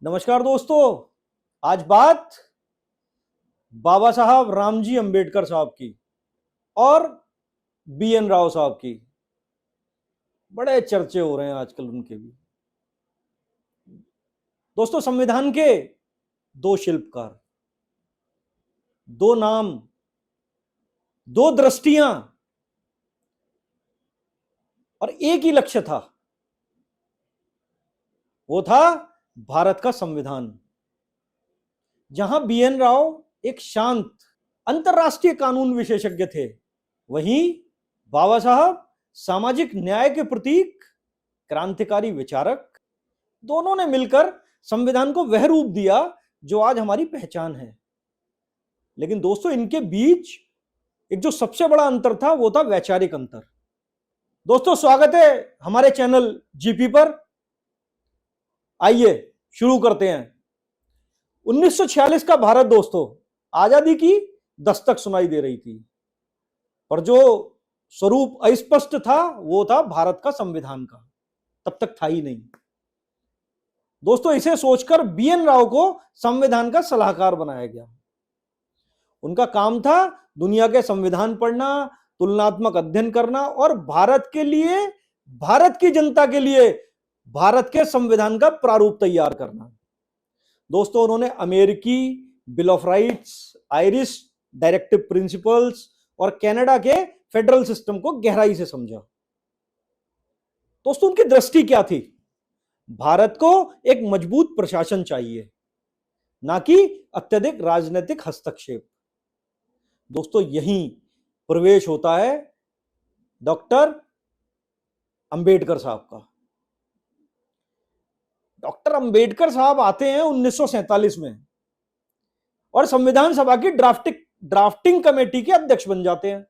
नमस्कार दोस्तों। आज बात बाबा साहब रामजी अंबेडकर साहब की और बीएन राव साहब की। बड़े चर्चे हो रहे हैं आजकल उनके भी। दोस्तों, संविधान के दो शिल्पकार, दो नाम, दो दृष्टियां और एक ही लक्ष्य था। वो था भारत का संविधान। जहां बीएन राव एक शांत अंतरराष्ट्रीय कानून विशेषज्ञ थे, वहीं बाबा साहब सामाजिक न्याय के प्रतीक, क्रांतिकारी विचारक। दोनों ने मिलकर संविधान को वह रूप दिया जो आज हमारी पहचान है। लेकिन दोस्तों, इनके बीच एक जो सबसे बड़ा अंतर था वो था वैचारिक अंतर। दोस्तों, स्वागत है हमारे चैनल जीपी पर। आइए शुरू करते हैं। 1946 का भारत दोस्तों, आजादी की दस्तक सुनाई दे रही थी, पर जो स्वरूप अस्पष्ट था वो था भारत का संविधान का। तब तक था ही नहीं दोस्तों। इसे सोचकर बीएन राव को संविधान का सलाहकार बनाया गया। उनका काम था दुनिया के संविधान पढ़ना, तुलनात्मक अध्ययन करना और भारत के लिए, भारत की जनता के लिए भारत के संविधान का प्रारूप तैयार करना। दोस्तों, उन्होंने अमेरिकी bill of rights, Irish directive principles और कनाडा के फेडरल सिस्टम को गहराई से समझा। दोस्तों, उनकी दृष्टि क्या थी? भारत को एक मजबूत प्रशासन चाहिए, ना कि अत्यधिक राजनीतिक हस्तक्षेप। दोस्तों, यहीं प्रवेश होता है डॉक्टर अंबेडकर साहब का। डॉक्टर अंबेडकर साहब आते हैं 1947 में और संविधान सभा की ड्राफ्टिंग कमेटी के अध्यक्ष बन जाते हैं।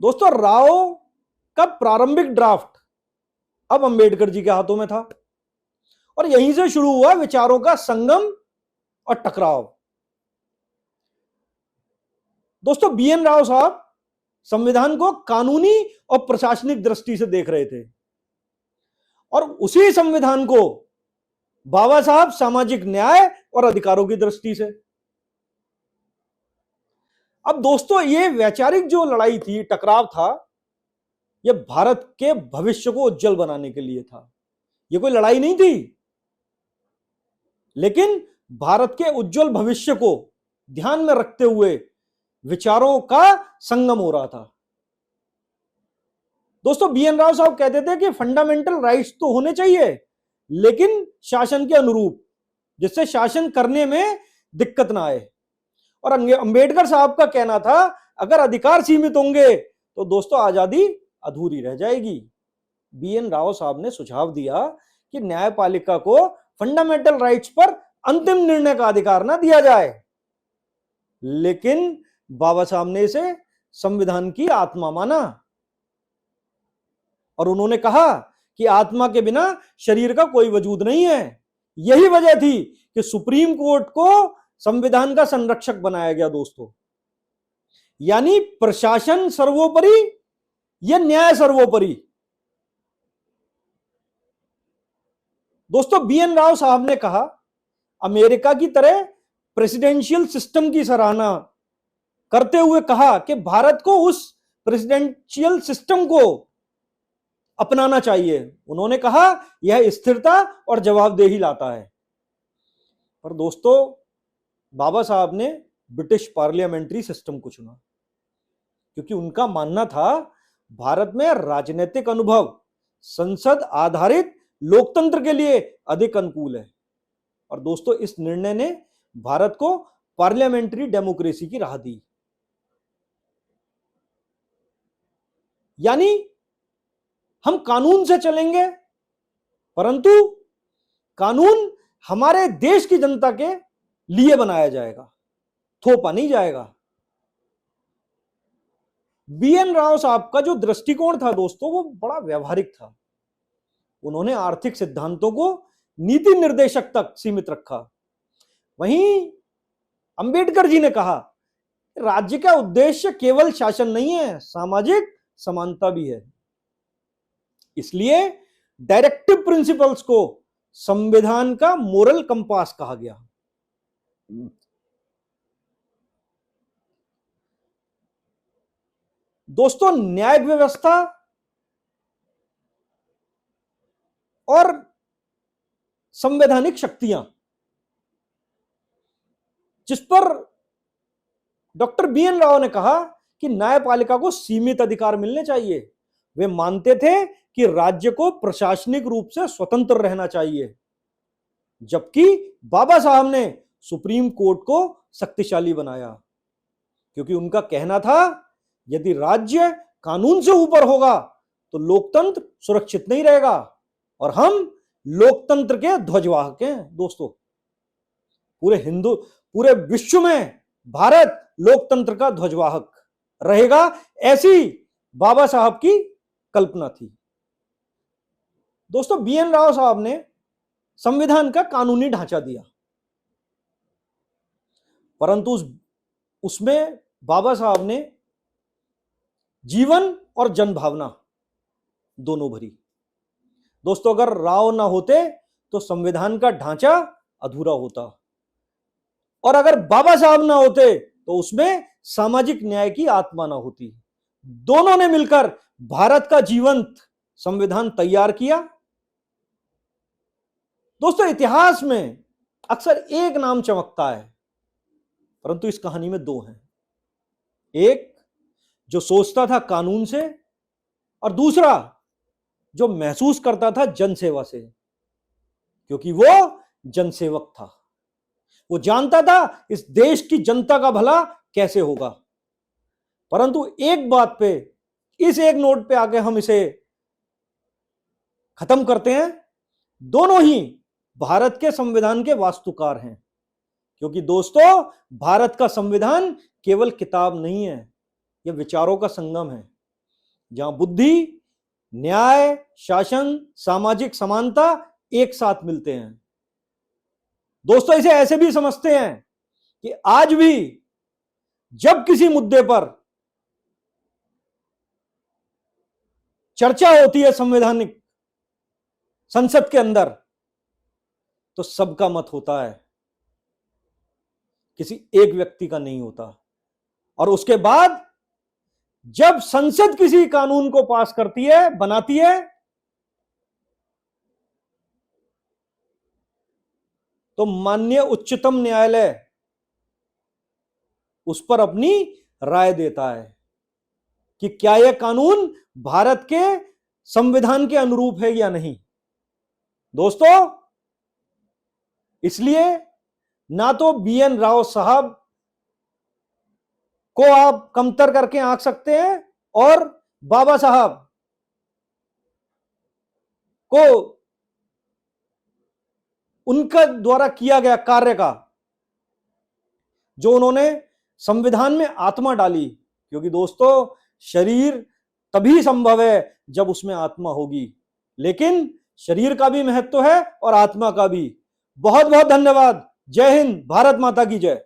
दोस्तों, राव का प्रारंभिक ड्राफ्ट अब अंबेडकर जी के हाथों में था और यहीं से शुरू हुआ विचारों का संगम और टकराव। दोस्तों, बीएन राव साहब संविधान को कानूनी और प्रशासनिक दृष्टि से देख रहे थे और उसी संविधान को बाबा साहब सामाजिक न्याय और अधिकारों की दृष्टि से। अब दोस्तों, ये वैचारिक जो लड़ाई थी, टकराव था, यह भारत के भविष्य को उज्जवल बनाने के लिए था। यह कोई लड़ाई नहीं थी, लेकिन भारत के उज्जवल भविष्य को ध्यान में रखते हुए विचारों का संगम हो रहा था। दोस्तों, बीएन राव साहब कहते थे कि फंडामेंटल राइट्स तो होने चाहिए, लेकिन शासन के अनुरूप, जिससे शासन करने में दिक्कत ना आए। और अंबेडकर साहब का कहना था, अगर अधिकार सीमित होंगे तो दोस्तों आजादी अधूरी रह जाएगी। बीएन राव साहब ने सुझाव दिया कि न्यायपालिका को फंडामेंटल राइट्स पर अंतिम निर्णय का अधिकार ना दिया जाए, लेकिन बाबा साहब ने इसे संविधान की आत्मा माना और उन्होंने कहा कि आत्मा के बिना शरीर का कोई वजूद नहीं है। यही वजह थी कि सुप्रीम कोर्ट को संविधान का संरक्षक बनाया गया दोस्तों। यानी प्रशासन सर्वोपरि या न्याय सर्वोपरि। दोस्तों, बीएन राव साहब ने कहा, अमेरिका की तरह प्रेसिडेंशियल सिस्टम की सराहना करते हुए कहा कि भारत को उस प्रेसिडेंशियल सिस्टम को अपनाना चाहिए। उन्होंने कहा यह स्थिरता और जवाबदेही लाता है। पर दोस्तों, बाबा साहब ने ब्रिटिश पार्लियामेंट्री सिस्टम को चुना क्योंकि उनका मानना था भारत में राजनीतिक अनुभव संसद आधारित लोकतंत्र के लिए अधिक अनुकूल है। और दोस्तों, इस निर्णय ने भारत को पार्लियामेंट्री डेमोक्रेसी की राह दी। यानी हम कानून से चलेंगे, परंतु कानून हमारे देश की जनता के लिए बनाया जाएगा, थोपा नहीं जाएगा। बीएन राव साहब का जो दृष्टिकोण था दोस्तों, वो बड़ा व्यवहारिक था। उन्होंने आर्थिक सिद्धांतों को नीति निर्देशक तक सीमित रखा। वहीं अंबेडकर जी ने कहा, राज्य का उद्देश्य केवल शासन नहीं है, सामाजिक समानता भी है। इसलिए डायरेक्टिव प्रिंसिपल्स को संविधान का मोरल कंपास कहा गया। दोस्तों, न्यायिक व्यवस्था और संवैधानिक शक्तियां, जिस पर डॉक्टर बीएन राव ने कहा कि न्यायपालिका को सीमित अधिकार मिलने चाहिए। वे मानते थे कि राज्य को प्रशासनिक रूप से स्वतंत्र रहना चाहिए, जबकि बाबा साहब ने सुप्रीम कोर्ट को शक्तिशाली बनाया, क्योंकि उनका कहना था यदि राज्य कानून से ऊपर होगा तो लोकतंत्र सुरक्षित नहीं रहेगा, और हम लोकतंत्र के ध्वजवाहक हैं। दोस्तों, पूरे विश्व में भारत लोकतंत्र का ध्वजवाहक रहेगा, ऐसी बाबा साहब की कल्पना थी। दोस्तों, बीएन राव साहब ने संविधान का कानूनी ढांचा दिया, परंतु उसमें बाबा साहब ने जीवन और जनभावना दोनों भरी। दोस्तों, अगर राव ना होते तो संविधान का ढांचा अधूरा होता, और अगर बाबा साहब ना होते तो उसमें सामाजिक न्याय की आत्मा ना होती। दोनों ने मिलकर भारत का जीवंत संविधान तैयार किया। दोस्तों, इतिहास में अक्सर एक नाम चमकता है, परंतु इस कहानी में दो हैं। एक जो सोचता था कानून से, और दूसरा जो महसूस करता था जनसेवा से, क्योंकि वो जनसेवक था। वो जानता था इस देश की जनता का भला कैसे होगा। परंतु एक बात पे, इस एक नोट पे आके हम इसे खत्म करते हैं, दोनों ही भारत के संविधान के वास्तुकार हैं। क्योंकि दोस्तों, भारत का संविधान केवल किताब नहीं है, यह विचारों का संगम है, जहां बुद्धि, न्याय, शासन, सामाजिक समानता एक साथ मिलते हैं। दोस्तों, इसे ऐसे भी समझते हैं कि आज भी जब किसी मुद्दे पर चर्चा होती है संवैधानिक संसद के अंदर, तो सबका मत होता है, किसी एक व्यक्ति का नहीं होता। और उसके बाद जब संसद किसी कानून को पास करती है, बनाती है, तो माननीय उच्चतम न्यायालय उस पर अपनी राय देता है कि क्या यह कानून भारत के संविधान के अनुरूप है या नहीं। दोस्तों, इसलिए ना तो बीएन राव साहब को आप कमतर करके आंक सकते हैं, और बाबा साहब को उनका द्वारा किया गया कार्य का, जो उन्होंने संविधान में आत्मा डाली, क्योंकि दोस्तों शरीर तभी संभव है जब उसमें आत्मा होगी, लेकिन शरीर का भी महत्व है और आत्मा का भी। बहुत बहुत धन्यवाद। जय हिंद, भारत माता की जय।